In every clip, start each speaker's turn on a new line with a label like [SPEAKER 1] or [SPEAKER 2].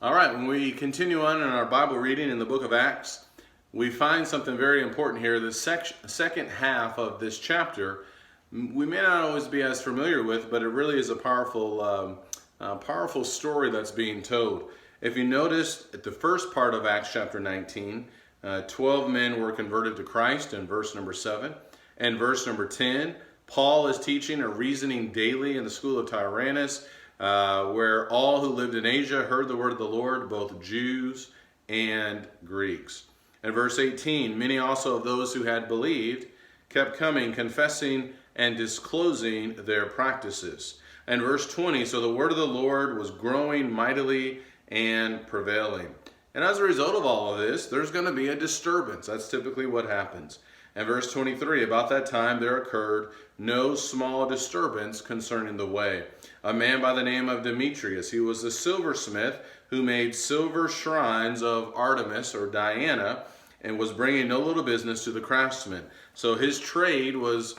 [SPEAKER 1] All right, when we continue on in our Bible reading in the book of Acts, we find something very important here. The second half of this chapter, we may not always be as familiar with, but it really is a powerful story that's being told. If you notice at the first part of Acts chapter 19, 12 men were converted to Christ in verse number 7. And verse number 10, Paul is teaching or reasoning daily in the school of Tyrannus, where all who lived in Asia heard the word of the Lord, both Jews and Greeks. And verse 18, many also of those who had believed kept coming, confessing and disclosing their practices. And verse 20, so the word of the Lord was growing mightily and prevailing. And as a result of all of this, there's going to be a disturbance. That's typically what happens. And verse 23, about that time there occurred no small disturbance concerning the way. A man by the name of Demetrius, he was a silversmith who made silver shrines of Artemis or Diana and was bringing no little business to the craftsmen. So his trade was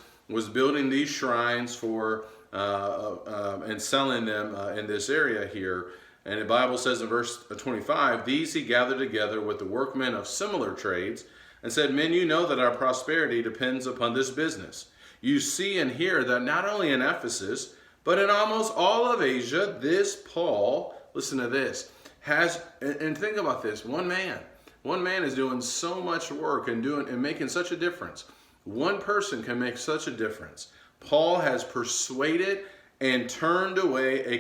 [SPEAKER 1] building these shrines for and selling them in this area here. And the Bible says in verse 25, these he gathered together with the workmen of similar trades and said, men, you know that our prosperity depends upon this business. You see and hear that not only in Ephesus, but in almost all of Asia, this Paul, listen to this, has, and think about this, one man is doing so much work and making such a difference. One person can make such a difference. Paul has persuaded and turned away a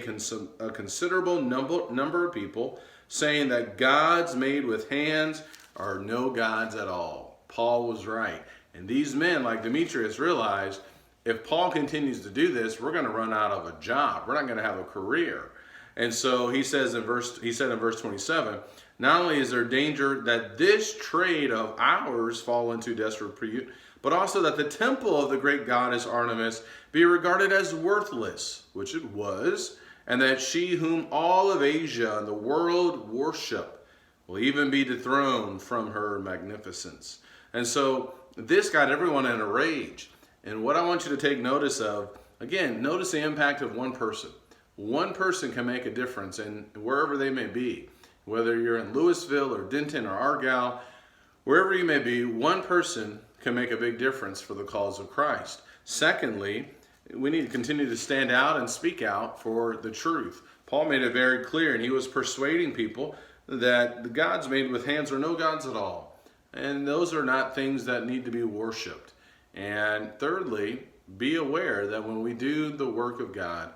[SPEAKER 1] considerable number of people, saying that gods made with hands are no gods at all. Paul was right. And these men, like Demetrius, realized if Paul continues to do this, we're going to run out of a job. We're not going to have a career. And so he said in verse 27, not only is there danger that this trade of ours fall into disrepute, but also that the temple of the great goddess Artemis be regarded as worthless, which it was, and that she whom all of Asia and the world worship will even be dethroned from her magnificence. And so this got everyone in a rage. And what I want you to take notice of, again, notice the impact of one person. One person can make a difference in wherever they may be. Whether you're in Louisville or Denton or Argyle, wherever you may be, one person can make a big difference for the cause of Christ. Secondly, we need to continue to stand out and speak out for the truth. Paul made it very clear, and he was persuading people that the gods made with hands are no gods at all. And those are not things that need to be worshiped. And thirdly, be aware that when we do the work of God,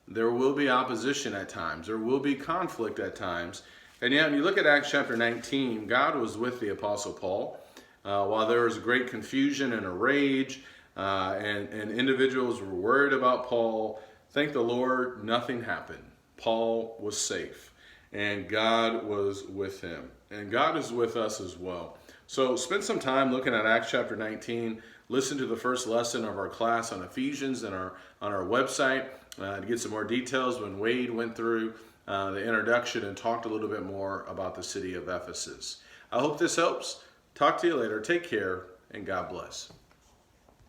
[SPEAKER 1] there will be opposition at times. There will be conflict at times. And yet, when you look at Acts chapter 19, God was with the Apostle Paul. While there was great confusion and a rage, and individuals were worried about Paul, thank the Lord, nothing happened. Paul was safe. And God was with him. And God is with us as well. So spend some time looking at Acts chapter 19. Listen to the first lesson of our class on Ephesians on our website to get some more details when Wade went through the introduction and talked a little bit more about the city of Ephesus. I hope this helps. Talk to you later. Take care, and God bless.